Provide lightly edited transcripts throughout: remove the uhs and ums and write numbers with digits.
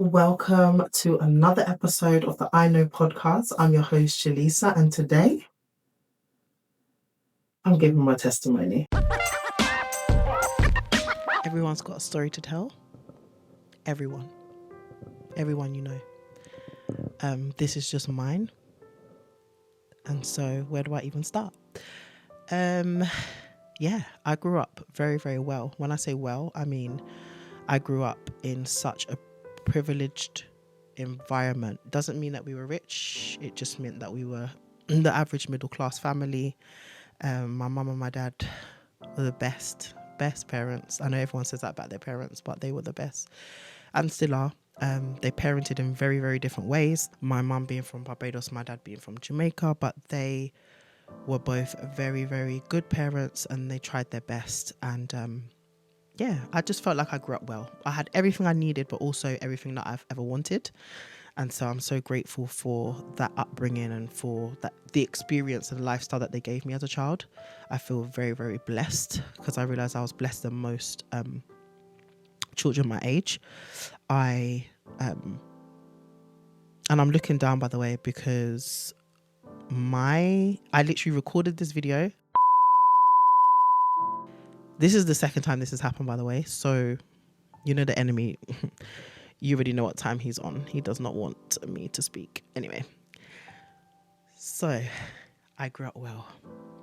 Welcome to another episode of the I.N.O podcast. I'm your host, Shalisa, and today I'm giving my testimony. Everyone's got a story to tell. Everyone you know. This is just mine. And so where do I even start? I grew up very, very well. When I say well, I mean I grew up in such a privileged environment. Doesn't mean that we were rich. It just meant that we were the average middle class family. My mum and my dad were the best parents. I know everyone says that about their parents, but they were the best and still are. They parented in very, very different ways. My mum being from Barbados, my dad being from Jamaica, but they were both very, very good parents and they tried their best. And I just felt like I grew up well. I had everything I needed, but also everything that I've ever wanted. And so I'm so grateful for that upbringing and for the experience and the lifestyle that they gave me as a child. I feel very, very blessed because I realised I was blessed than most children my age. And I'm looking down, by the way, because I literally recorded this video. This is the second time this has happened, by the way. So, you know, the enemy, you already know what time he's on. He does not want me to speak. Anyway, so I grew up well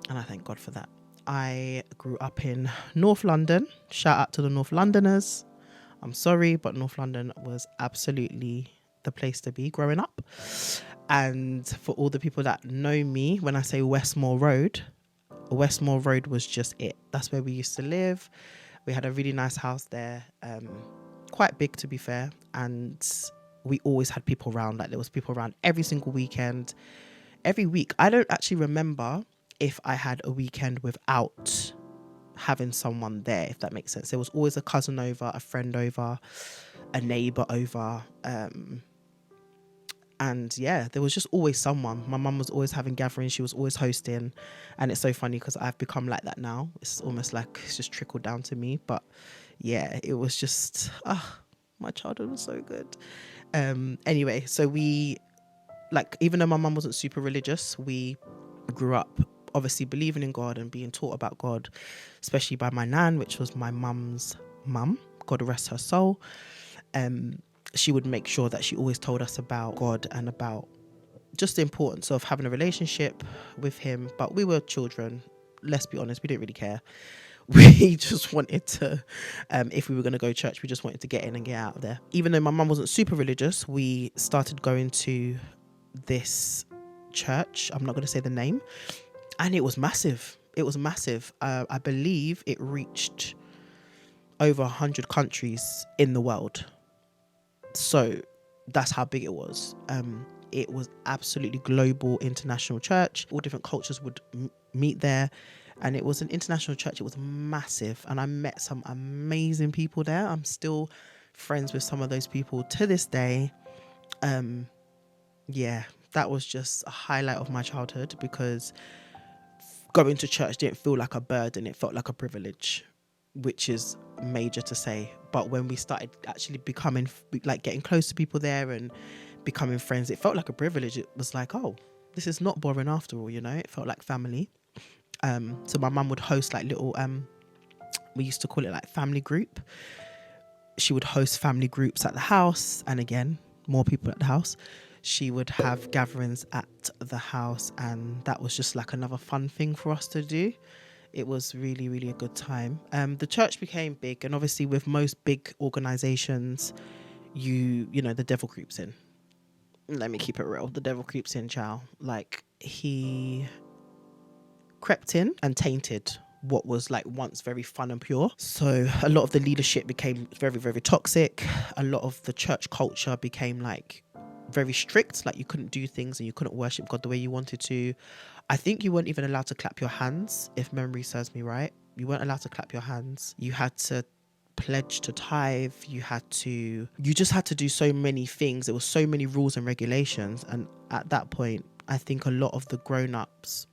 and I thank God for that. I grew up in North London. Shout out to the North Londoners. I'm sorry, but North London was absolutely the place to be growing up. And for all the people that know me, when I say Westmoor Road was just it. That's where we used to live. We had a really nice house there, quite big to be fair. And we always had people around. Like there was people around every single weekend, every week. I don't actually remember if I had a weekend without having someone there, if that makes sense. There was always a cousin over, a friend over, a neighbour over. And yeah, there was just always someone. My mum was always having gatherings. She was always hosting. And it's so funny because I've become like that now. It's almost like it's just trickled down to me. But yeah, it was just, my childhood was so good. Anyway, so even though my mum wasn't super religious, we grew up obviously believing in God and being taught about God, especially by my nan, which was my mum's mum. God rest her soul. She would make sure that she always told us about God and about just the importance of having a relationship with him. But we were children, let's be honest, we didn't really care. We just wanted to, if we were going to go to church, we just wanted to get in and get out of there. Even though my mum wasn't super religious, we started going to this church. I'm not going to say the name. And it was massive. I believe it reached over 100 countries in the world. So that's how big it was. It was absolutely global, international church. All different cultures would meet there. And it was an international church. It was massive. And I met some amazing people there. I'm still friends with some of those people to this day. That was just a highlight of my childhood because going to church didn't feel like a burden. It felt like a privilege, which is major to say. But when we started actually becoming, like getting close to people there and becoming friends, it felt like a privilege. It was like, oh, this is not boring after all, you know. It felt like family. So my mum would host like little, we used to call it like family group. She would host family groups at the house, and again, more people at the house. She would have gatherings at the house, and that was just like another fun thing for us to do. It was really, really a good time. The church became big, and obviously with most big organizations, you know, the devil creeps in. Let me keep it real. The devil creeps in, child. Like he crept in and tainted what was like once very fun and pure. So a lot of the leadership became very, very toxic. A lot of the church culture became like very strict. Like you couldn't do things and you couldn't worship God the way you wanted to. I think you weren't even allowed to clap your hands, if memory serves me right. You weren't allowed to clap your hands. You had to pledge to tithe. You just had to do so many things. There were so many rules and regulations. And at that point, I think a lot of the grown-ups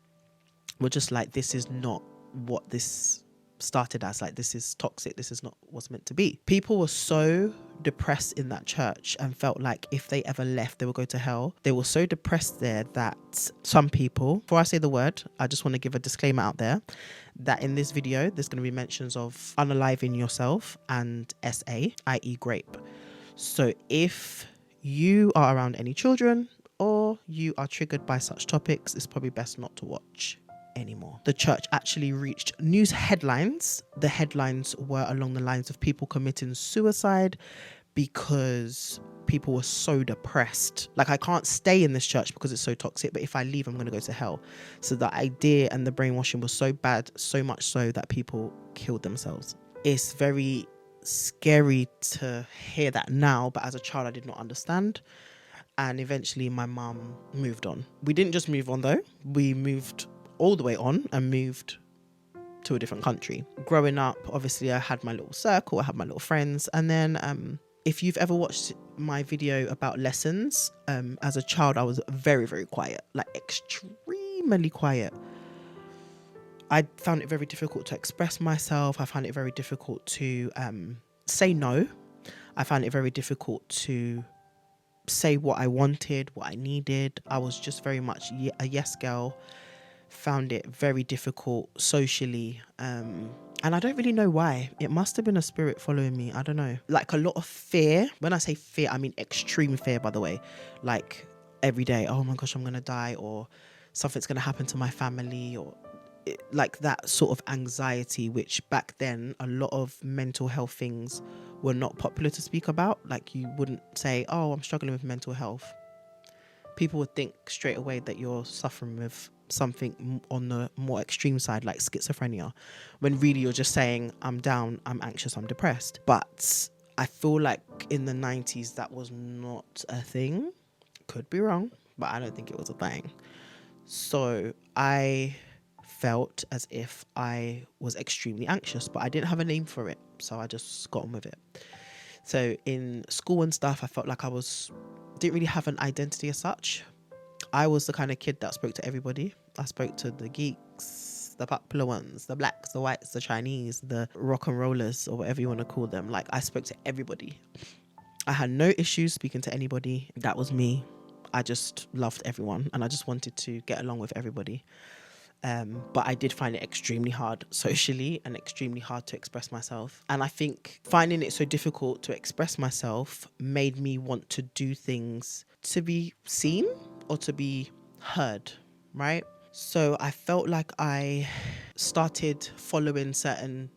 were just like, this is not what this started as. Like, this is toxic. This is not what's meant to be. People were so depressed in that church and felt like if they ever left, they would go to hell. They were so depressed there that some people, before I say the word, I just want to give a disclaimer out there that in this video, there's going to be mentions of unaliving yourself and SA, i.e. grape. So if you are around any children or you are triggered by such topics, it's probably best not to watch anymore. The church actually reached news headlines. The headlines were along the lines of people committing suicide because people were so depressed. Like, I can't stay in this church because it's so toxic, but if I leave, I'm going to go to hell. So the idea and the brainwashing was so bad, so much so that people killed themselves. It's very scary to hear that now, but as a child, I did not understand. And eventually my mum moved on. We didn't just move on though. We moved all the way on and moved to a different country. Growing up, obviously I had my little circle, I had my little friends. And then if you've ever watched my video about lessons, as a child, I was very, very quiet, like extremely quiet. I found it very difficult to express myself. I found it very difficult to say no. I found it very difficult to say what I wanted, what I needed. I was just very much a yes girl. Found it very difficult socially. And I don't really know why. It must have been a spirit following me. I don't know. Like a lot of fear. When I say fear, I mean extreme fear, by the way. Like every day, oh my gosh, I'm going to die, or something's going to happen to my family, or like that sort of anxiety, which back then a lot of mental health things were not popular to speak about. Like you wouldn't say, oh, I'm struggling with mental health. People would think straight away that you're suffering with something on the more extreme side, like schizophrenia, when really you're just saying, I'm down, I'm anxious, I'm depressed. But I feel like in the 90s that was not a thing. Could be wrong, but I don't think it was a thing. So I felt as if I was extremely anxious, but I didn't have a name for it, so I just got on with it. So in school and stuff, I felt like didn't really have an identity as such. I was the kind of kid that spoke to everybody. I spoke to the geeks, the popular ones, the blacks, the whites, the Chinese, the rock and rollers, or whatever you want to call them. Like, I spoke to everybody. I had no issues speaking to anybody. That was me. I just loved everyone and I just wanted to get along with everybody. But I did find it extremely hard socially and extremely hard to express myself. And I think finding it so difficult to express myself made me want to do things to be seen or to be heard, right? So I felt like I started following certain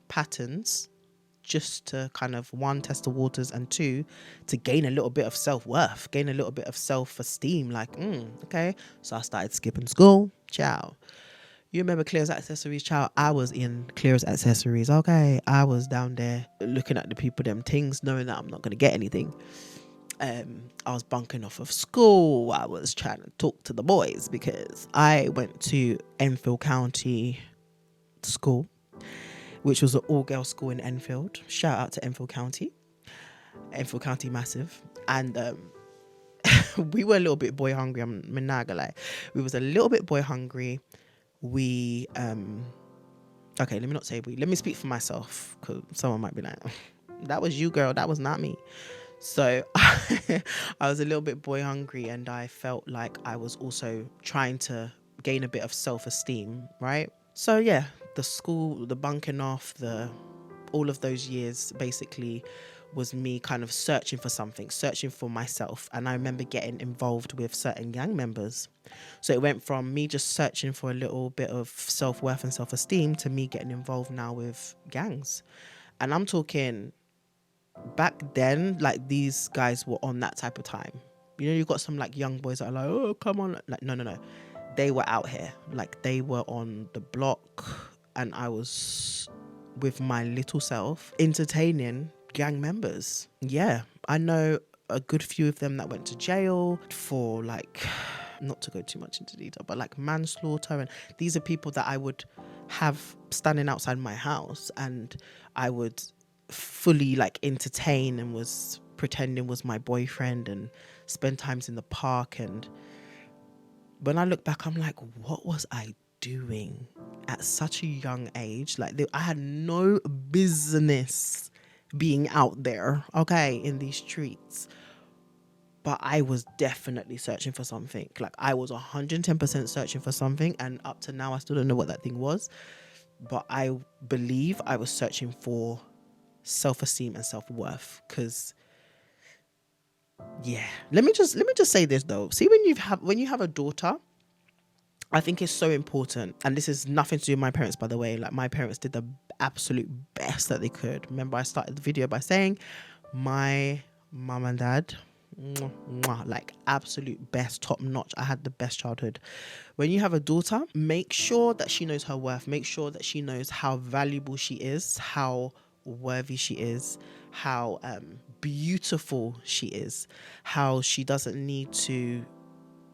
patterns just to kind of, one, test the waters, and two, to gain a little bit of self-worth, gain a little bit of self-esteem. Like, okay. So I started skipping school. Ciao. You remember Clear's Accessories, child? I was in Clear's Accessories, okay? I was down there looking at the people, them things, knowing that I'm not going to get anything. I was bunking off of school. I was trying to talk to the boys because I went to Enfield County School, which was an all-girls school in Enfield. Shout out to Enfield County. Enfield County massive. And we were a little bit boy hungry. I'm not gonna lie. We was a little bit boy hungry. We okay, let me not say we, let me speak for myself, because someone might be like, that was you, girl, that was not me. So I was a little bit boy hungry, and I felt like I was also trying to gain a bit of self-esteem, right? So yeah, the school, the bunking off, all of those years basically was me kind of searching for something, searching for myself. And I remember getting involved with certain gang members. So it went from me just searching for a little bit of self-worth and self-esteem to me getting involved now with gangs. And I'm talking back then, like, these guys were on that type of time. You know, you got some like young boys that are like, oh, come on. Like, no. They were out here. Like, they were on the block, and I was with my little self entertaining gang members. Yeah, I know a good few of them that went to jail for, like, not to go too much into detail, but like manslaughter. And these are people that I would have standing outside my house, and I would fully like entertain and was pretending was my boyfriend and spend times in the park. And when I look back, I'm like, what was I doing at such a young age? Like, I had no business being out there, okay, in these streets. But I was definitely searching for something. Like, I was 110% searching for something, and up to now I still don't know what that thing was. But I believe I was searching for self-esteem and self-worth. Because yeah, let me just say this though. See, when you have a daughter, I think it's so important, and this is nothing to do with my parents, by the way. Like, my parents did the absolute best that they could. Remember, I started the video by saying my mum and dad, mwah, mwah, like absolute best, top notch. I had the best childhood. When you have a daughter, make sure that she knows her worth. Make sure that she knows how valuable she is, how worthy she is, how beautiful she is, how she doesn't need to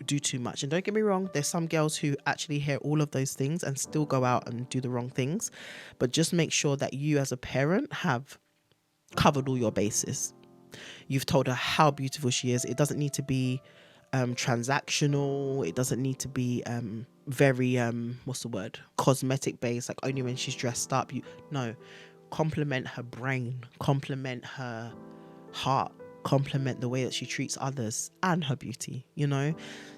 do too much. And don't get me wrong, there's some girls who actually hear all of those things and still go out and do the wrong things. But just make sure that you as a parent have covered all your bases. You've told her how beautiful she is. It doesn't need to be transactional. It doesn't need to be very what's the word, cosmetic based, like only when she's dressed up. You no, compliment her brain, compliment her heart, compliment the way that she treats others and her beauty,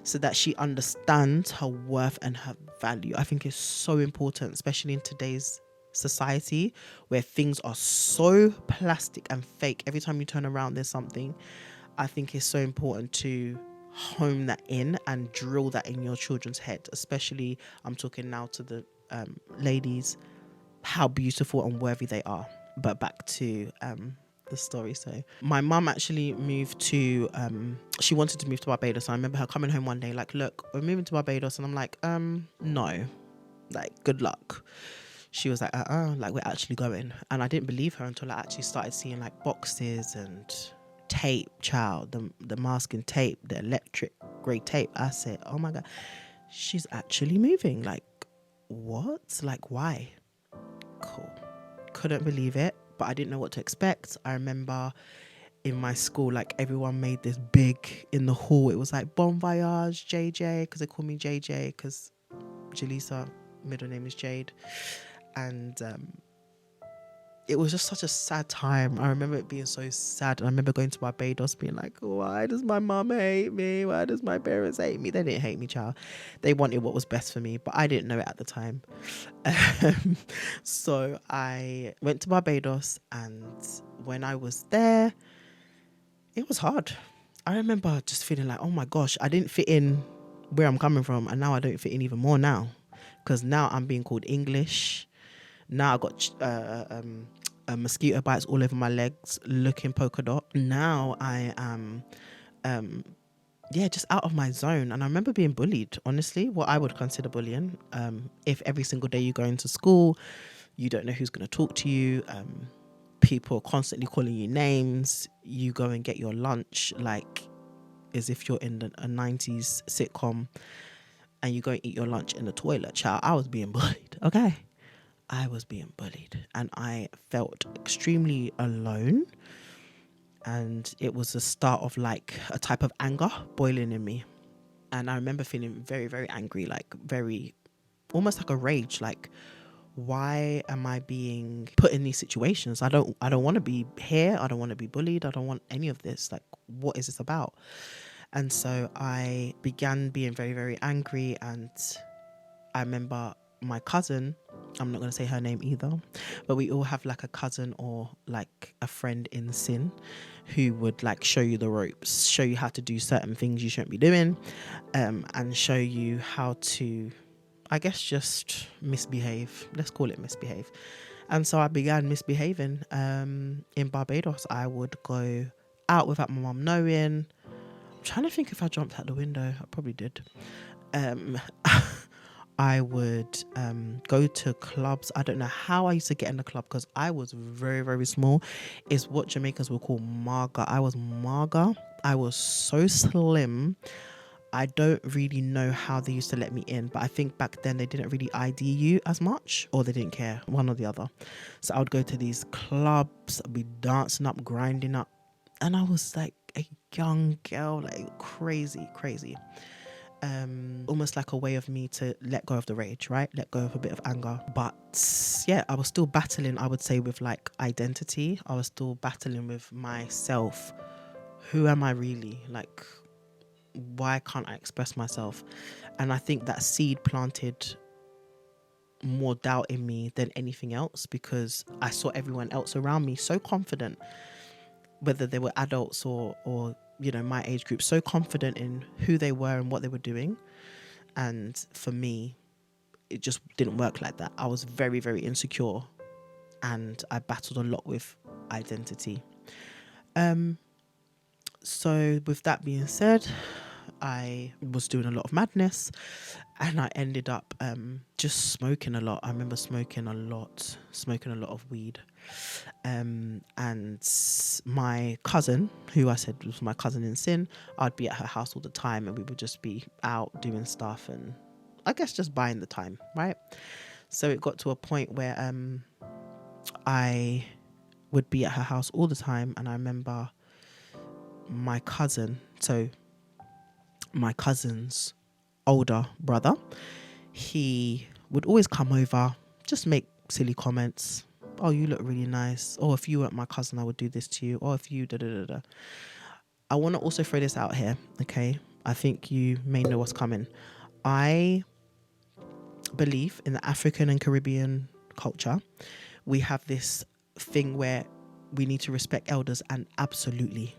so that she understands her worth and her value. I think it's so important, especially in today's society where things are so plastic and fake. Every time you turn around, there's something. I think it's so important to hone that in and drill that in your children's head, especially I'm talking now to the ladies, how beautiful and worthy they are. But back to the story. So my mum actually moved to she wanted to move to Barbados. I remember her coming home one day like, look, we're moving to Barbados. And I'm like, no, like, good luck. She was like, like, we're actually going. And I didn't believe her until I actually started seeing like boxes and tape, child, the masking tape, the electric grey tape. I said, oh my God, she's actually moving. Like, what? Like, why? Cool. Couldn't believe it, but I didn't know what to expect. I remember in my school, like, everyone made this big in the hall. It was like, bon voyage, JJ, because they call me JJ, because Jaleesa, middle name is Jade. And it was just such a sad time. I remember it being so sad. And I remember going to Barbados being like, why does my mum hate me? Why does my parents hate me? They didn't hate me, child. They wanted what was best for me, but I didn't know it at the time. So I went to Barbados, and when I was there, it was hard. I remember just feeling like, oh my gosh, I didn't fit in where I'm coming from, and now I don't fit in even more now, because now I'm being called English. Now I got mosquito bites all over my legs, looking polka dot. Now I am just out of my zone. And I remember being bullied, honestly, what I would consider bullying. If every single day you go into school, you don't know who's going to talk to you, people are constantly calling you names, you go and get your lunch like as if you're in a 90s sitcom, and you go and eat your lunch in the toilet. Child, I was being bullied, okay? I was being bullied, and I felt extremely alone. And it was the start of like a type of anger boiling in me. And I remember feeling very, very angry, like very, almost like a rage. Like, why am I being put in these situations? I don't want to be here. I don't want to be bullied. I don't want any of this. Like, what is this about? And so I began being very, very angry. And I remember my cousin, I'm not going to say her name either, but we all have like a cousin or like a friend in sin who would like show you the ropes, show you how to do certain things you shouldn't be doing, and show you how to, I guess, just misbehave. Let's call it misbehave. And so I began misbehaving. In Barbados, I would go out without my mum knowing. I'm trying to think if I jumped out the window. I probably did. I would go to clubs. I don't know how I used to get in the club because I was very, very small. It's what Jamaicans will call maga. I was maga. I was so slim. I don't really know how they used to let me in, but I think back then they didn't really ID you as much, or they didn't care, one or the other. So I would go to these clubs, I'd be dancing up, grinding up, and I was like a young girl, like crazy. almost like a way of me to let go of the rage, right? Let go of a bit of anger. But yeah, I was still battling, I would say, with like identity. I was still battling with myself. Who am I really? Like, why can't I express myself? And I think that seed planted more doubt in me than anything else, because I saw everyone else around me so confident, whether they were adults or you know, my age group, so confident in who they were and what they were doing. And for me, it just didn't work like that. I was very, very insecure, and I battled a lot with identity. So with that being said, I was doing a lot of madness, and I ended up just smoking a lot. I remember smoking a lot of weed. And my cousin, who I said was my cousin in sin, I'd be at her house all the time, and we would just be out doing stuff and I guess just buying the time, right? So it got to a point where I would be at her house all the time, and I remember my cousin, so my cousin's older brother, he would always come over, just make silly comments. Oh, you look really nice. Or if you weren't my cousin, I would do this to you. Or if you da da da da. I want to also throw this out here, okay? I think you may know what's coming. I believe in the African and Caribbean culture, we have this thing where we need to respect elders, and absolutely,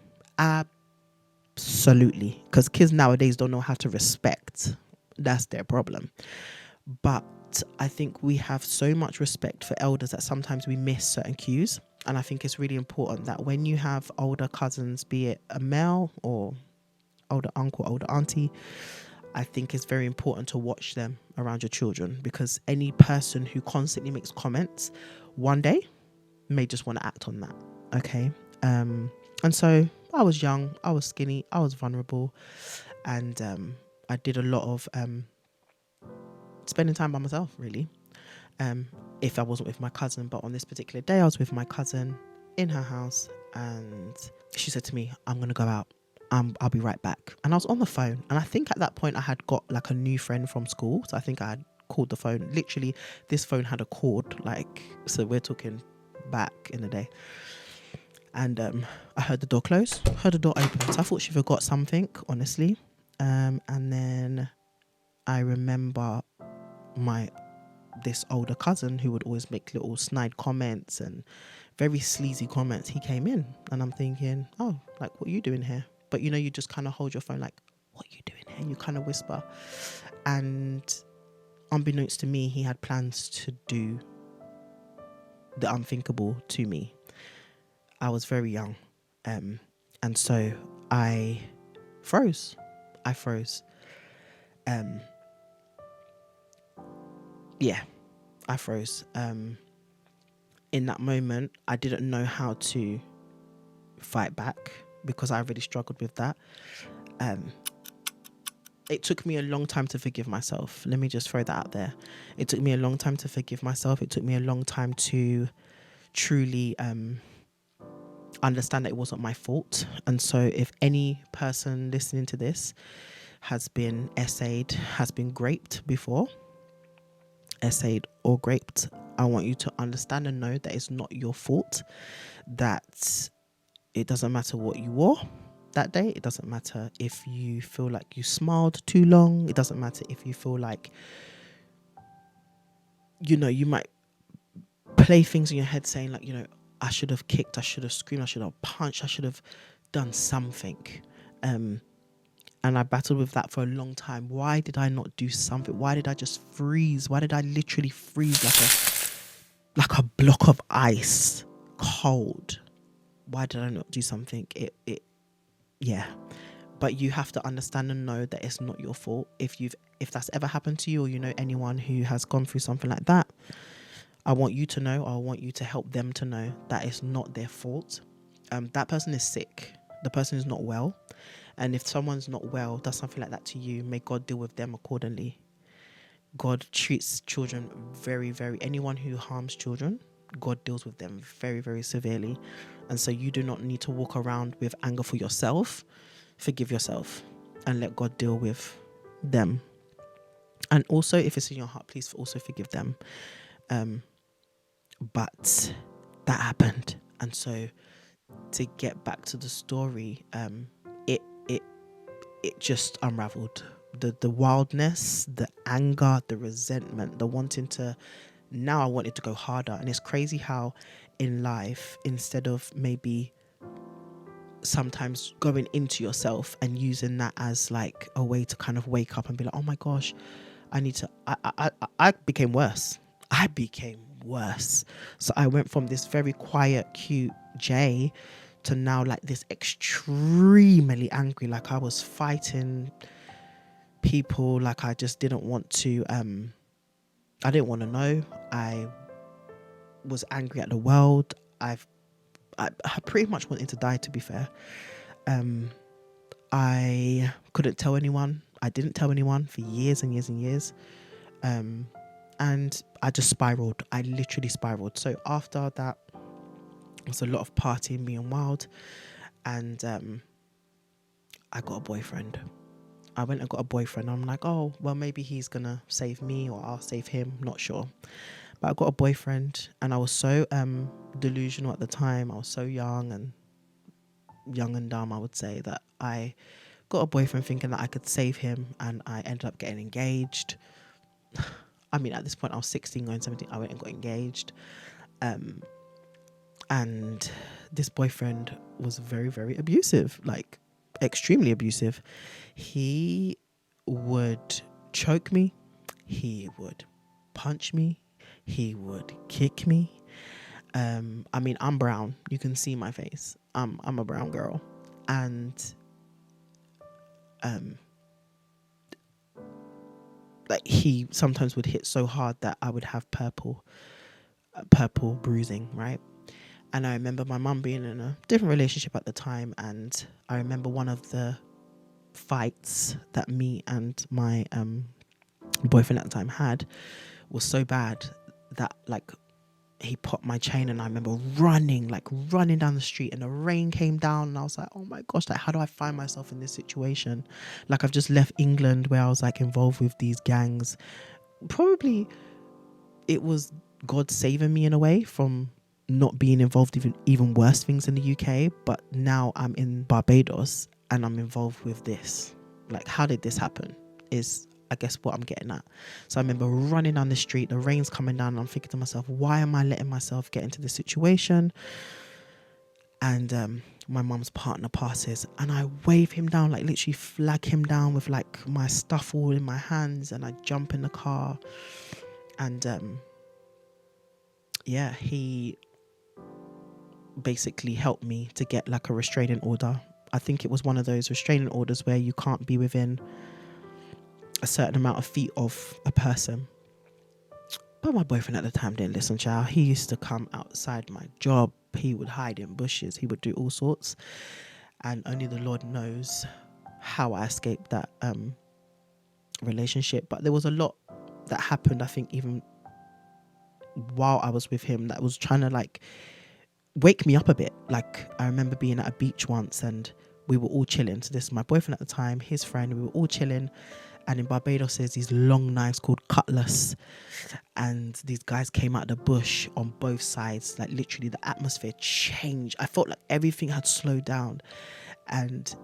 because kids nowadays don't know how to respect. That's their problem. But I think we have so much respect for elders that sometimes we miss certain cues. And I think it's really important that when you have older cousins, be it a male or older uncle, older auntie, I think it's very important to watch them around your children, because any person who constantly makes comments one day may just want to act on that. Okay. And so I was young, I was skinny, I was vulnerable, and I did a lot of spending time by myself, really. If I wasn't with my cousin, but on this particular day I was with my cousin in her house, and she said to me, I'm gonna go out, I'll be right back. And I was on the phone, and I think at that point I had got like a new friend from school, so I think I had called the phone. Literally, this phone had a cord, like, so we're talking back in the day. And I heard the door close, heard the door open, so I thought she forgot something, honestly. And then I remember this older cousin who would always make little snide comments and very sleazy comments. He came in, and I'm thinking, oh, like, what are you doing here? But you know, you just kind of hold your phone like, what are you doing here? You kind of whisper. And unbeknownst to me, he had plans to do the unthinkable to me. I was very young. And so I froze. Yeah, I froze. In that moment, I didn't know how to fight back, because I really struggled with that. It took me a long time to forgive myself. Let me just throw that out there. It took me a long time to forgive myself. It took me a long time to truly understand that it wasn't my fault. And so if any person listening to this has been essayed, has been raped before, essayed or raped, I want you to understand and know that it's not your fault, that it doesn't matter what you wore that day. It doesn't matter if you feel like you smiled too long. It doesn't matter if you feel like, you know, you might play things in your head saying like, you know, I should have kicked, I should have screamed, I should have punched, I should have done something. And I battled with that for a long time. Why did I not do something? Why did I just freeze? Why did I literally freeze like a block of ice, cold? Why did I not do something? Yeah. But you have to understand and know that it's not your fault. If that's ever happened to you, or you know anyone who has gone through something like that, I want you to know, or I want you to help them to know that it's not their fault. That person is sick. The person is not well. And if someone's not well, does something like that to you, may God deal with them accordingly. God treats children very, anyone who harms children, God deals with them very, very severely. And so you do not need to walk around with anger for yourself. Forgive yourself and let God deal with them. And also, if it's in your heart, please also forgive them. But that happened. And so to get back to the story, it it it just unraveled. The wildness, the anger, the resentment, the wanting to, now I wanted to go harder. And it's crazy how in life, instead of maybe sometimes going into yourself and using that as like a way to kind of wake up and be like, oh my gosh, I need to, I became worse. I became worse. So I went from this very quiet, cute Jay to now like this extremely angry, like I was fighting people, like I just didn't want to, I didn't want to know. I was angry at the world. I pretty much wanted to die, to be fair. I couldn't tell anyone. I didn't tell anyone for years and years and years. And I just spiraled. I literally spiraled. So after that, it was a lot of partying, being wild. And I got a boyfriend. I went and got a boyfriend. I'm like, oh, well, maybe he's going to save me or I'll save him. Not sure. But I got a boyfriend and I was so delusional at the time. I was so young and dumb, I would say, that I got a boyfriend thinking that I could save him, and I ended up getting engaged. I mean, at this point, I was 16, going 17. I went and got engaged. And this boyfriend was very, very abusive, like extremely abusive. He would choke me. He would punch me. He would kick me. I mean, I'm brown. You can see my face. I'm a brown girl. And like he sometimes would hit so hard that I would have purple bruising, right? And I remember my mum being in a different relationship at the time, and I remember one of the fights that me and my boyfriend at the time had was so bad that like he popped my chain, and I remember running down the street, and the rain came down, and I was like, oh my gosh, like how do I find myself in this situation? Like I've just left England where I was like involved with these gangs. Probably it was God saving me in a way from not being involved even worse things in the UK, but now I'm in Barbados and I'm involved with this. Like how did this happen is I guess what I'm getting at. So I remember running down the street, the rain's coming down, and I'm thinking to myself, why am I letting myself get into this situation? And my mum's partner passes, and I wave him down, like literally flag him down with like my stuff all in my hands, and I jump in the car. And yeah, he basically helped me to get like a restraining order. I think it was one of those restraining orders where you can't be within a certain amount of feet of a person. But my boyfriend at the time didn't listen, child. He used to come outside my job. He would hide in bushes. He would do all sorts. And only the Lord knows how I escaped that relationship. But there was a lot that happened, I think, even while I was with him, that was trying to like wake me up a bit. Like I remember being at a beach once and we were all chilling. So this is my boyfriend at the time, his friend. We were all chilling. And in Barbados, there's these long knives called cutlass. And these guys came out of the bush on both sides. Like literally the atmosphere changed. I felt like everything had slowed down. And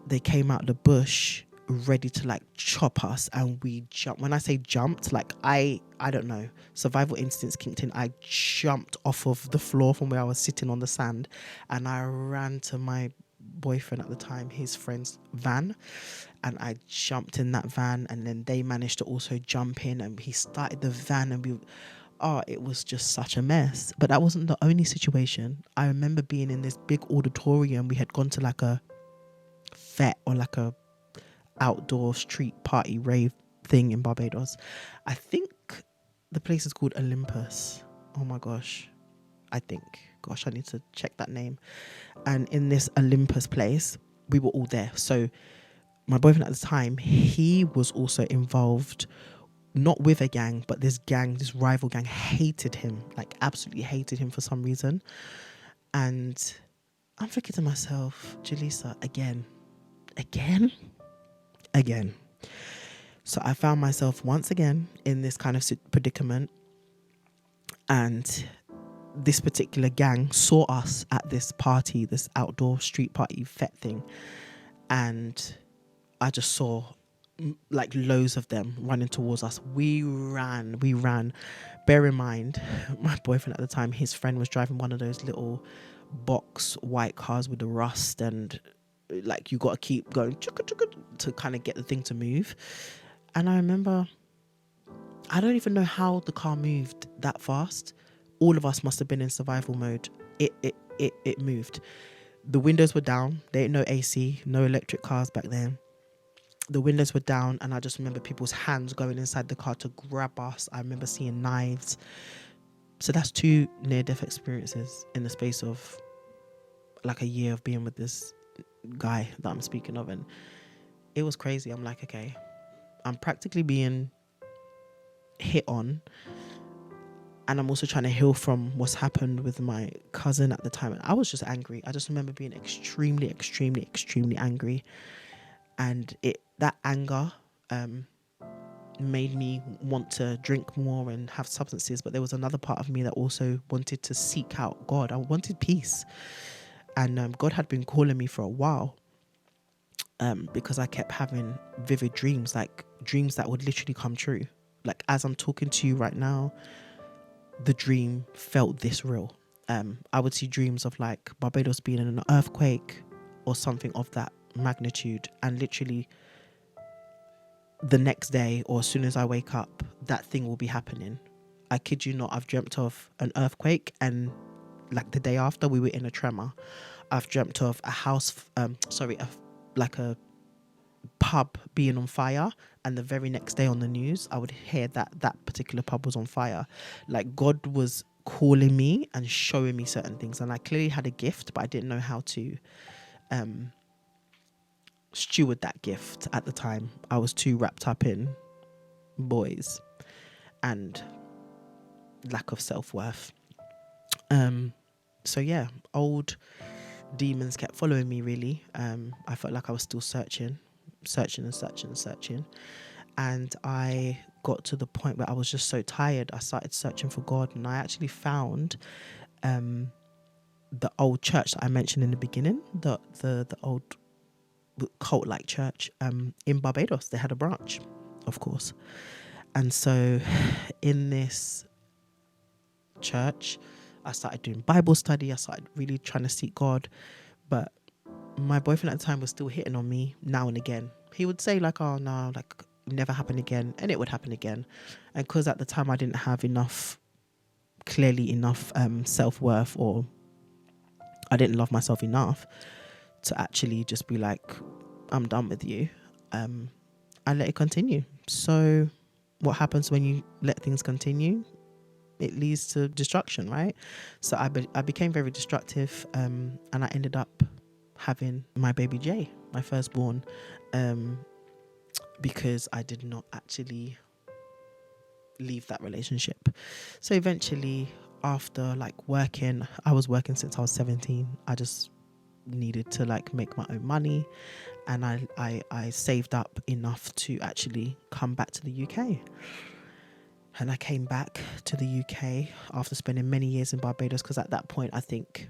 they came out of the bush ready to like chop us. And we jumped. When I say jumped, like I don't know. Survival instincts kicked in. I jumped off of the floor from where I was sitting on the sand. And I ran to my boyfriend at the time, his friend's van, and I jumped in that van, and then they managed to also jump in, and he started the van, and it was just such a mess. But that wasn't the only situation. I remember being in this big auditorium. We had gone to like a fete or like a outdoor street party rave thing in Barbados. I think the place is called Olympus. Oh my gosh, I need to check that name. And in this Olympus place, we were all there. So my boyfriend at the time, he was also involved, not with a gang, but this rival gang hated him, like absolutely hated him for some reason. And I'm thinking to myself, Jaleesa, again. So I found myself once again in this kind of predicament, and this particular gang saw us at this party, this outdoor street party fete thing, and I just saw like loads of them running towards us. We ran. Bear in mind, my boyfriend at the time, his friend was driving one of those little box white cars with the rust, and like you got to keep going to kind of get the thing to move. And I remember, I don't even know how the car moved that fast. All of us must have been in survival mode. It moved. The windows were down. There ain't no AC, no electric cars back then. The windows were down, and I just remember people's hands going inside the car to grab us. I remember seeing knives. So that's 2 near-death experiences in the space of like a year of being with this guy that I'm speaking of, and it was crazy. I'm like, okay, I'm practically being hit on, and I'm also trying to heal from what's happened with my cousin at the time. And I was just angry. I just remember being extremely angry, and that anger made me want to drink more and have substances. But there was another part of me that also wanted to seek out God. I wanted peace, and God had been calling me for a while, because I kept having vivid dreams, like dreams that would literally come true. Like as I'm talking to you right now, the dream felt this real. I would see dreams of like Barbados being in an earthquake or something of that magnitude, and literally the next day or as soon as I wake up, that thing will be happening. I kid you not, I've dreamt of an earthquake, and like the day after we were in a tremor. I've dreamt of a house, like a pub being on fire, and the very next day on the news I would hear that particular pub was on fire. Like God was calling me and showing me certain things, and I clearly had a gift, but I didn't know how to steward that gift at the time. I was too wrapped up in boys and lack of self-worth. So yeah, old demons kept following me really. I felt like I was still searching, and I got to the point where I was just so tired. I started searching for God, and I actually found the old church that I mentioned in the beginning, the old cult-like church in Barbados. They had a branch, of course. And so in this church, I started doing Bible study. I started really trying to seek God. But my boyfriend at the time was still hitting on me now and again. He would say like, oh no, like never happen again. And it would happen again. And because at the time I didn't have clearly enough self-worth, or I didn't love myself enough to actually just be like, I'm done with you. I let it continue. So what happens when you let things continue? It leads to destruction, right? So I became very destructive, and I ended up having my baby Jay, my firstborn, because I did not actually leave that relationship. So eventually, after like I was working since I was 17. I just needed to like make my own money, and I saved up enough to actually come back to the UK. And I came back to the UK after spending many years in Barbados, because at that point I think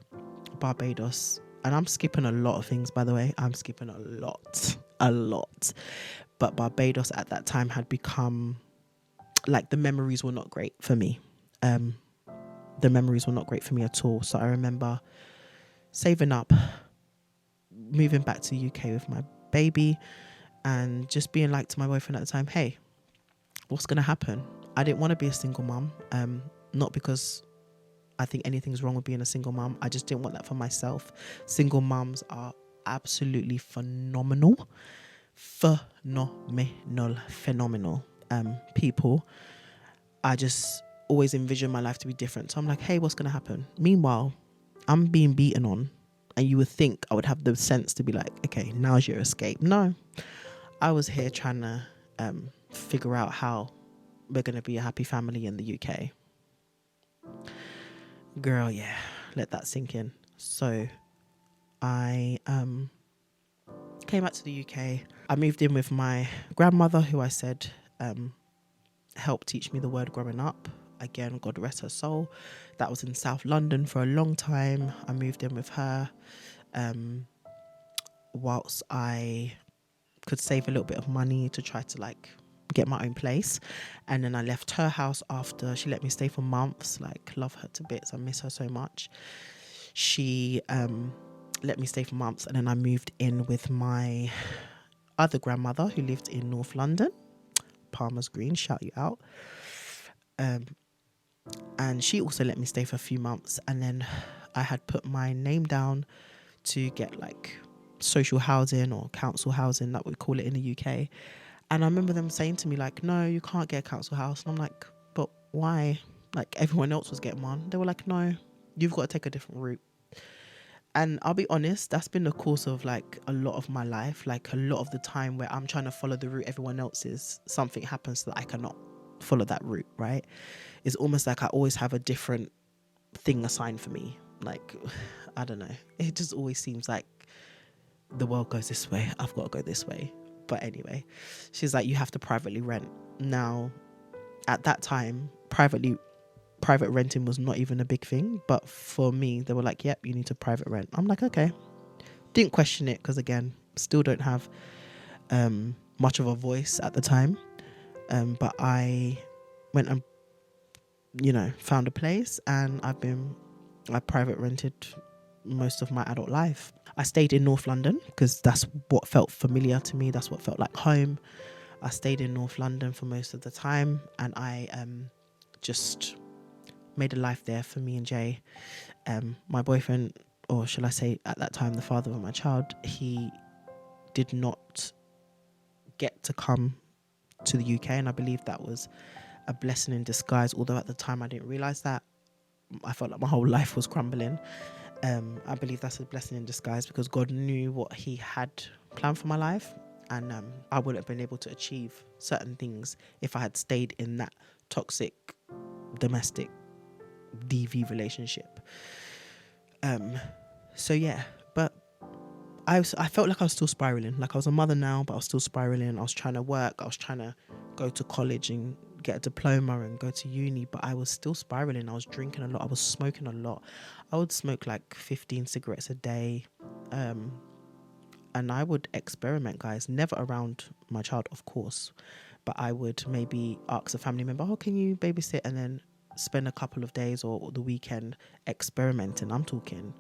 Barbados, and I'm skipping a lot of things by the way, I'm skipping a lot, but Barbados at that time had become like, the memories were not great for me. The memories were not great for me at all. So I remember saving up, moving back to the UK with my baby, and just being like to my boyfriend at the time, hey, what's going to happen? I didn't want to be a single mum, not because I think anything's wrong with being a single mum. I just didn't want that for myself. Single mums are absolutely phenomenal people. I just always envision my life to be different. So I'm like, hey, what's going to happen? Meanwhile, I'm being beaten on, and you would think I would have the sense to be like, okay, now's your escape. No, I was here trying to figure out how we're going to be a happy family in the UK. Girl, yeah, let that sink in. So I came back to the UK. I moved in with my grandmother, who I said helped teach me the word growing up. Again, God rest her soul. That was in South London for a long time. I moved in with her whilst I could save a little bit of money to try to like get my own place. And then I left her house after she let me stay for months. Like, love her to bits. I miss her so much. She let me stay for months, and then I moved in with my other grandmother who lived in North London, Palmer's Green, shout you out. And she also let me stay for a few months, and then I had put my name down to get like social housing or council housing, that we call it in the UK. And I remember them saying to me like, no, you can't get a council house. And I'm like, but why? Like, everyone else was getting one. They were like, no, you've got to take a different route. And I'll be honest, that's been the course of like a lot of my life. Like, a lot of the time where I'm trying to follow the route everyone else is, something happens that I cannot follow that route, right? It's almost like I always have a different thing assigned for me. Like, I don't know. It just always seems like the world goes this way, I've got to go this way. But anyway, she's like, you have to privately rent. Now, at that time, private renting was not even a big thing. But for me, they were like, yep, you need to private rent. I'm like, okay. Didn't question it because, again, still don't have much of a voice at the time. But I went and, found a place, and I private rented most of my adult life. I stayed in North London because that's what felt familiar to me. That's what felt like home. I stayed in North London for most of the time, and I just made a life there for me and Jay. My boyfriend, or shall I say at that time the father of my child, he did not get to come to the UK, and I believe that was a blessing in disguise, although at the time I didn't realise that. I felt like my whole life was crumbling. I believe that's a blessing in disguise because God knew what he had planned for my life, and I wouldn't have been able to achieve certain things if I had stayed in that toxic domestic DV relationship. So yeah, but I felt like I was still spiraling. Like, I was a mother now, but I was still spiraling. I was trying to work. I was trying to go to college and get a diploma and go to uni, but I was still spiraling. I was drinking a lot. I was smoking a lot. I would smoke like 15 cigarettes a day. And I would experiment, guys. Never around my child, of course. But I would maybe ask a family member, oh, can you babysit? And then spend a couple of days or the weekend experimenting. I'm talking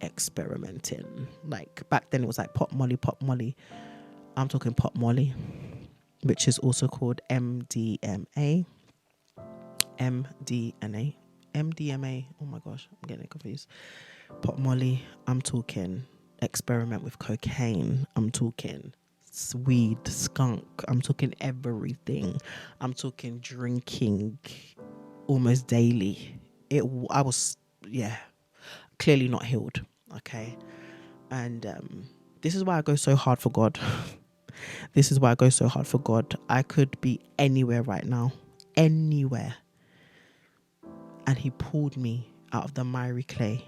experimenting. Like, back then it was like pop molly. I'm talking pop molly, which is also called MDMA. Oh my gosh, I'm getting confused. Pop molly. I'm talking experiment with cocaine. I'm talking weed, skunk. I'm talking everything. I'm talking drinking almost daily. I was, clearly not healed. Okay. And this is why I go so hard for God. This is why I go so hard for God. I could be anywhere right now. Anywhere. And he pulled me out of the miry clay.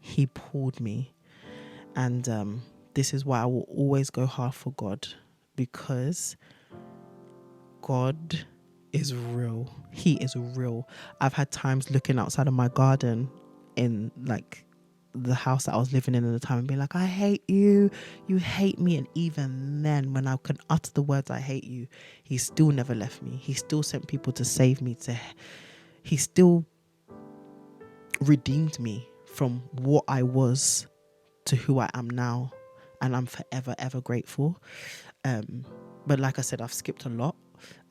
He pulled me. And this is why I will always go hard for God, because God is real. He is real. I've had times looking outside of my garden in like the house that I was living in at the time and being like, I hate you. You hate me. And even then, when I could utter the words, I hate you, he still never left me. He still sent people to save me. He still redeemed me from what I was to who I am now. And I'm forever, ever grateful. But like I said, I've skipped a lot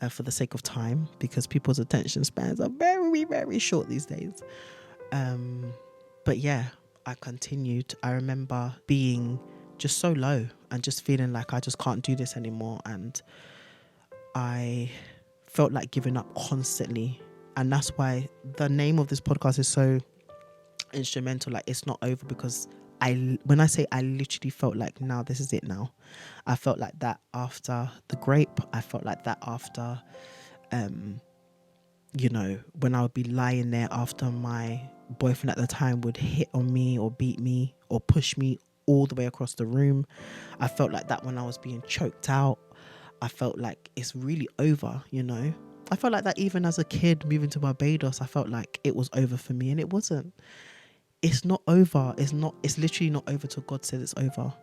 for the sake of time, because people's attention spans are very, very short these days. But yeah, I continued. I remember being just so low and just feeling like I just can't do this anymore. And I felt like giving up constantly. And that's why the name of this podcast is so instrumental. Like, it's not over, because when I say I literally felt like, now this is it now. I felt like that after the grape. I felt like that after, when I would be lying there after my boyfriend at the time would hit on me or beat me or push me all the way across the room. I felt like that when I was being choked out. I felt like it's really over, you know. I felt like that even as a kid moving to Barbados. I felt like it was over for me, and it wasn't. It's not over. It's literally not over till God said it's over.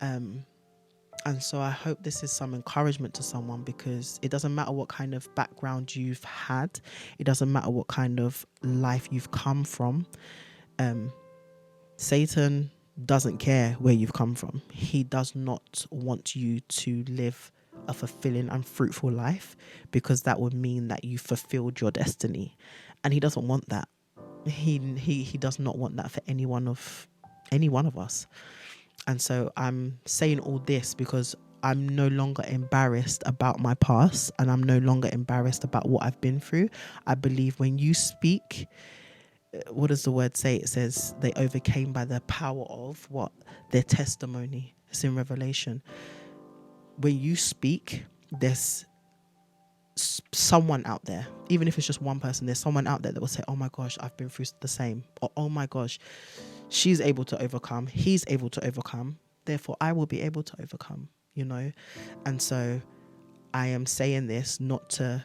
And so I hope this is some encouragement to someone, because it doesn't matter what kind of background you've had. It doesn't matter what kind of life you've come from. Satan doesn't care where you've come from. He does not want you to live a fulfilling and fruitful life, because that would mean that you fulfilled your destiny. And he doesn't want that. He does not want that for any one of us. And so I'm saying all this because I'm no longer embarrassed about my past, and I'm no longer embarrassed about what I've been through. I believe when you speak, what does the word say? It says they overcame by the power of what? Their testimony. It's in Revelation. When you speak, there's someone out there, even if it's just one person, there's someone out there that will say, oh my gosh, I've been through the same. Or, oh my gosh, she's able to overcome, he's able to overcome, therefore I will be able to overcome, you know. And so I am saying this not to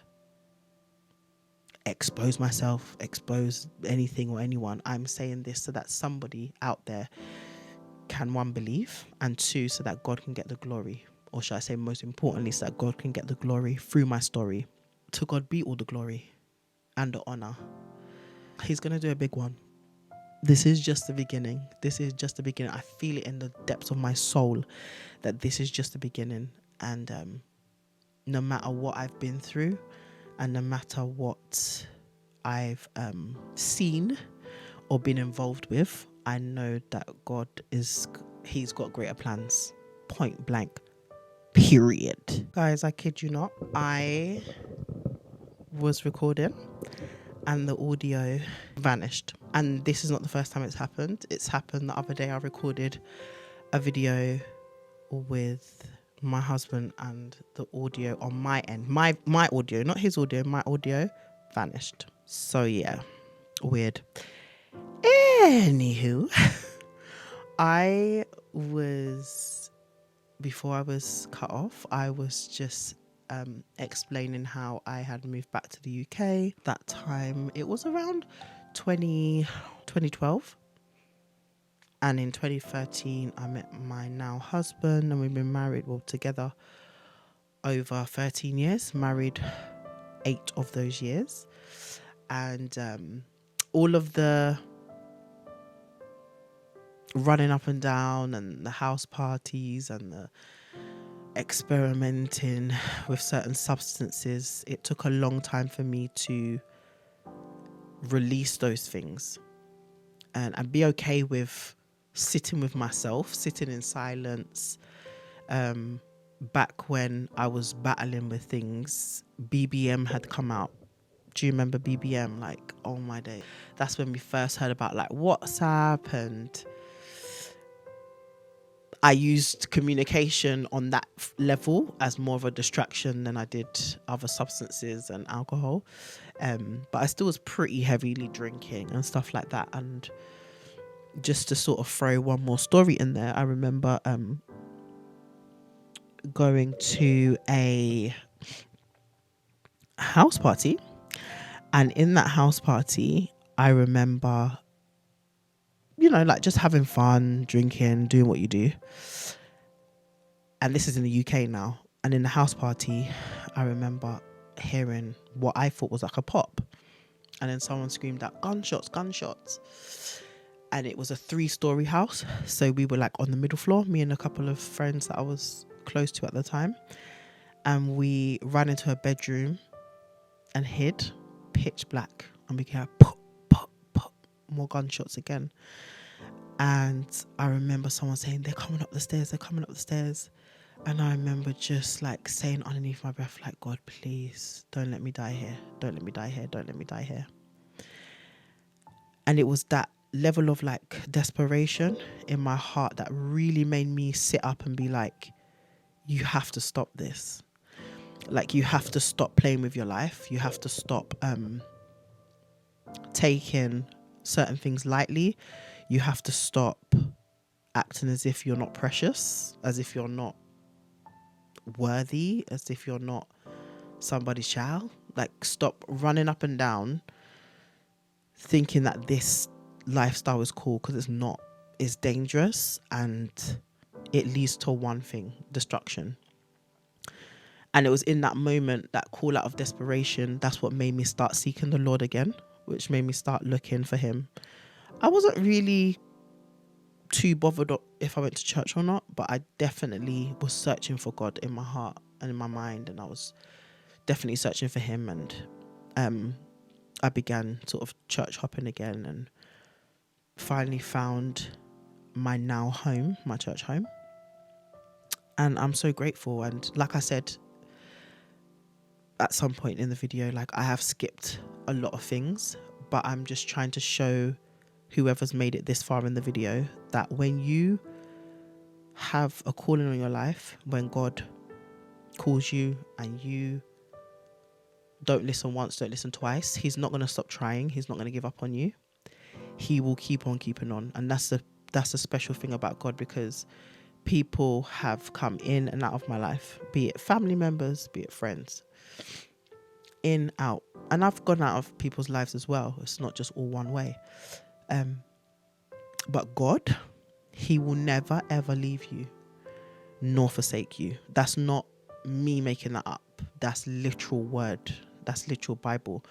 expose myself, expose anything or anyone. I'm saying this so that somebody out there can, one, believe, and two, so that God can get the glory. Or should I say, most importantly, so that God can get the glory through my story. To God be all the glory and the honor. He's going to do a big one. This is just the beginning. This is just the beginning. I feel it in the depths of my soul that this is just the beginning. And no matter what I've been through, and no matter what I've seen or been involved with, I know that he's got greater plans. Point blank. Period. Guys, I kid you not. I was recording and the audio vanished. And this is not the first time it's happened. It's happened the other day. I recorded a video with my husband, and the audio on my end, my audio, not his audio, my audio vanished. So yeah, weird. Anywho, before I was cut off, I was just explaining how I had moved back to the UK. That time it was around 2012. And in 2013, I met my now husband, and we've been married, together over 13 years, married 8 of those years. And all of the running up and down and the house parties and the experimenting with certain substances, it took a long time for me to release those things and be okay with sitting with myself, sitting in silence. Back when I was battling with things, BBM had come out. Do you remember BBM? Like, oh my day. That's when we first heard about like WhatsApp, and I used communication on that level as more of a distraction than I did other substances and alcohol. But I still was pretty heavily drinking and stuff like that. And just to sort of throw one more story in there, I remember going to a house party, and in that house party I remember, you know, like just having fun, drinking, doing what you do. And this is in the UK now. And in the house party, I remember hearing what I thought was like a pop, and then someone screamed out, gunshots, gunshots. And it was a 3-story house, so we were like on the middle floor, me and a couple of friends that I was close to at the time. And we ran into a bedroom and hid, pitch black, and we heard pop, pop, pop, more gunshots again. And I remember someone saying, they're coming up the stairs, they're coming up the stairs. And I remember just like saying underneath my breath, like, God, please don't let me die here, don't let me die here, don't let me die here. And it was that level of like desperation in my heart that really made me sit up and be like, you have to stop this. Like, you have to stop playing with your life. You have to stop taking certain things lightly. You have to stop acting as if you're not precious, as if you're not worthy, as if you're not somebody's child. Like, stop running up and down thinking that this lifestyle is cool, because it's not. It's dangerous, and it leads to one thing: destruction. And it was in that moment, that call out of desperation, that's what made me start seeking the Lord again, which made me start looking for him. I wasn't really too bothered if I went to church or not, but I definitely was searching for God in my heart and in my mind, and I was definitely searching for him. And I began sort of church hopping again, and finally found my now home, my church home. And I'm so grateful. And like I said at some point in the video, like, I have skipped a lot of things, but I'm just trying to show whoever's made it this far in the video that when you have a calling on your life, when God calls you and you don't listen once, don't listen twice, he's not going to stop trying. He's not going to give up on you. He will keep on keeping on. And that's a special thing about God, because people have come in and out of my life, be it family members, be it friends, in, out. And I've gone out of people's lives as well. It's not just all one way. But God, he will never ever leave you nor forsake you. That's not me making that up. That's literal word. That's literal Bible.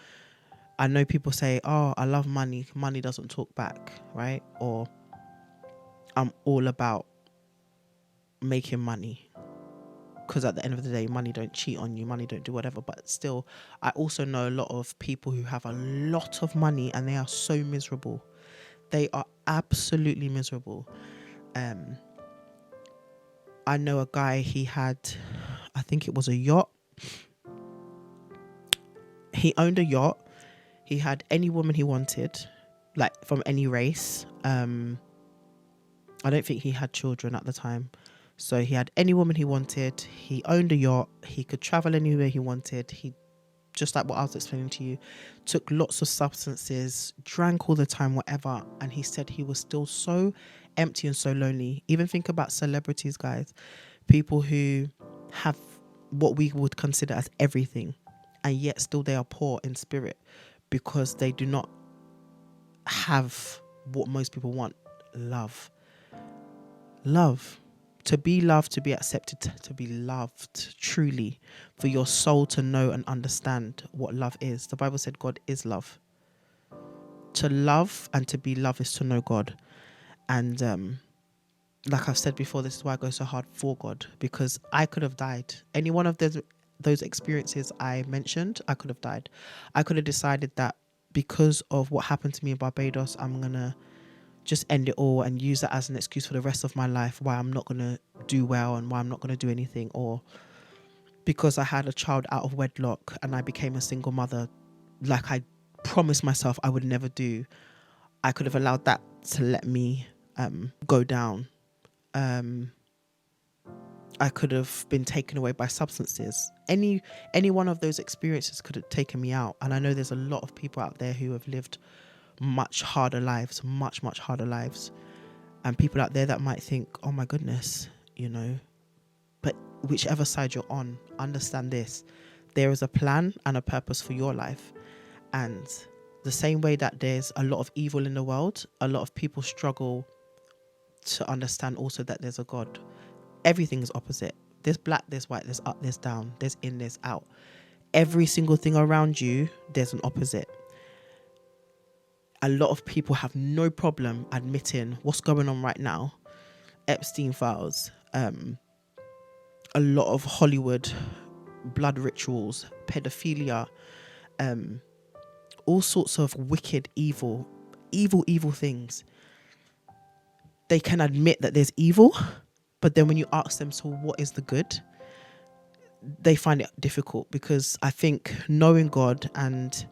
I know people say, oh, I love money. Money doesn't talk back, right? Or I'm all about making money, because at the end of the day, money don't cheat on you, money don't do whatever. But still, I also know a lot of people who have a lot of money and they are so miserable. They are absolutely miserable. I know a guy, he had, I think it was a yacht. He owned a yacht. He had any woman he wanted, like from any race. I don't think he had children at the time. So he had any woman he wanted. He owned a yacht. He could travel anywhere he wanted. He, just like what I was explaining to you, took lots of substances, drank all the time, whatever. And he said he was still so empty and so lonely. Even think about celebrities, guys. People who have what we would consider as everything, and yet still they are poor in spirit, because they do not have what most people want: love. To be loved, to be accepted, to be loved truly, for your soul to know and understand what love is. The Bible said God is love. To love and to be loved is to know God. And like I've said before, this is why I go so hard for God, because I could have died. Any one of those experiences I mentioned, I could have died. I could have decided that because of what happened to me in Barbados, I'm going to just end it all and use that as an excuse for the rest of my life why I'm not going to do well and why I'm not going to do anything. Or because I had a child out of wedlock and I became a single mother, like I promised myself I would never do, I could have allowed that to let me go down. I could have been taken away by substances. Any one of those experiences could have taken me out. And I know there's a lot of people out there who have lived much harder lives, much harder lives. And people out there that might think, oh my goodness, you know. But whichever side you're on, understand this: there is a plan and a purpose for your life. And the same way that there's a lot of evil in the world, a lot of people struggle to understand also that there's a God. Everything is opposite. There's black, there's white, there's up, there's down, there's in, there's out. Every single thing around you, there's an opposite. A lot of people have no problem admitting what's going on right now. Epstein files, a lot of Hollywood blood rituals, pedophilia, all sorts of wicked, evil things. They can admit that there's evil, but then when you ask them, so what is the good? They find it difficult, because I think knowing God and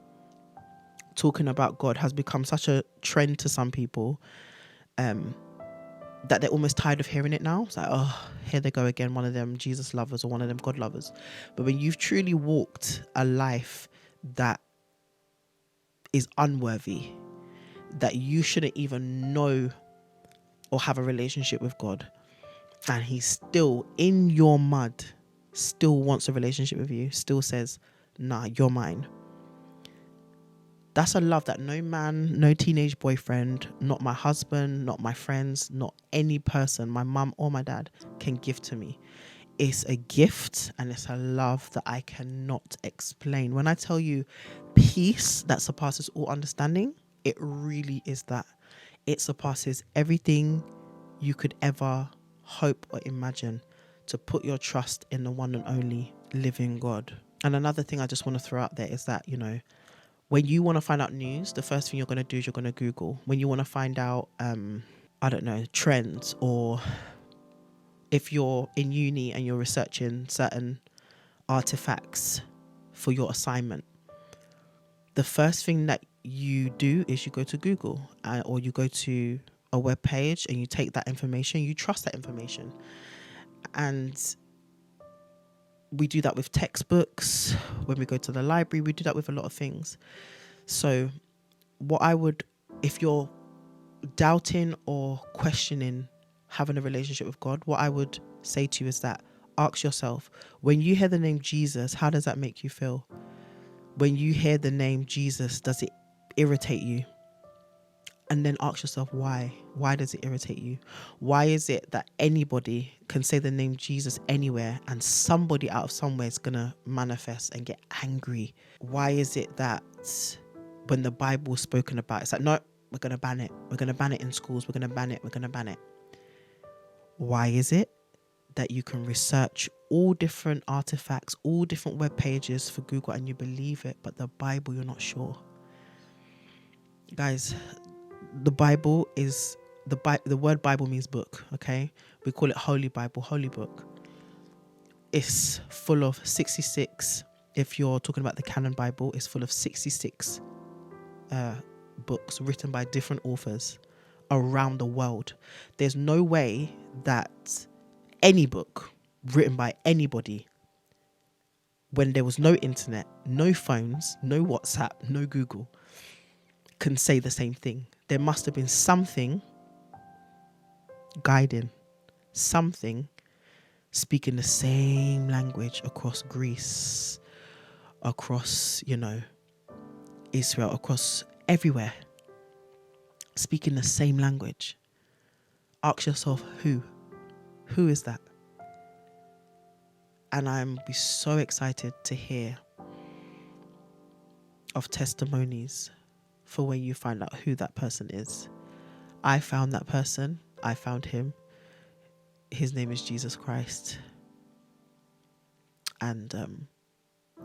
talking about God has become such a trend to some people that they're almost tired of hearing it now. It's like, oh, here they go again, one of them Jesus lovers or one of them God lovers. But when you've truly walked a life that is unworthy, that you shouldn't even know or have a relationship with God, and he's still in your mud, still wants a relationship with you, still says, nah, you're mine. That's a love that no man, no teenage boyfriend, not my husband, not my friends, not any person, my mum or my dad, can give to me. It's a gift, and it's a love that I cannot explain. When I tell you peace that surpasses all understanding, it really is that. It surpasses everything you could ever hope or imagine, to put your trust in the one and only living God. And another thing I just want to throw out there is that, you know, when you want to find out news, the first thing you're going to do is you're going to Google. When you want to find out, I don't know, trends, or if you're in uni and you're researching certain artifacts for your assignment, the first thing that you do is you go to Google, or you go to a web page and you take that information, you trust that information. And we do that with textbooks. When we go to the library, we do that with a lot of things. So if you're doubting or questioning having a relationship with God, what I would say to you is that ask yourself, when you hear the name Jesus, how does that make you feel? When you hear the name Jesus, does it irritate you? And then ask yourself why. Why does it irritate you? Why is it that anybody can say the name Jesus anywhere and somebody out of somewhere is going to manifest and get angry? Why is it that when the Bible is spoken about, it's like, no, we're going to ban it. We're going to ban it in schools. We're going to ban it. We're going to ban it. Why is it that you can research all different artifacts, all different web pages for Google, and you believe it, but the Bible, you're not sure? Guys, the Bible is the word Bible means book, okay? We call it Holy Bible, Holy Book. It's full of 66. If you're talking about the canon Bible, it's full of 66 books written by different authors around the world. There's no way that any book written by anybody, when there was no internet, no phones, no WhatsApp, no Google, can say the same thing. There must have been something guiding, something speaking the same language across Greece, across, Israel, across everywhere, speaking the same language. Ask yourself, who is that? And I'm be so excited to hear of testimonies for when you find out who that person is. I found that person. I found him. His name is Jesus Christ. And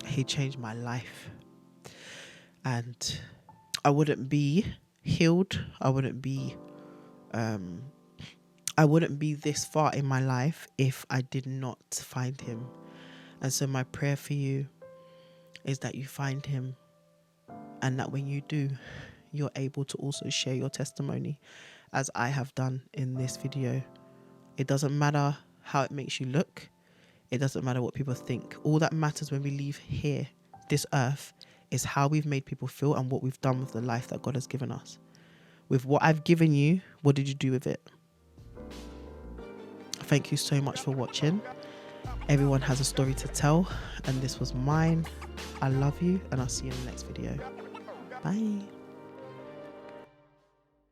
he changed my life. And I wouldn't be healed. I wouldn't be this far in my life if I did not find him. And so my prayer for you is that you find him, and that when you do, you're able to also share your testimony, as I have done in this video. It doesn't matter how it makes you look. It doesn't matter what people think. All that matters when we leave here, this earth, is how we've made people feel and what we've done with the life that God has given us. With what I've given you, what did you do with it? Thank you so much for watching. Everyone has a story to tell, and this was mine. I love you, and I'll see you in the next video. Bye.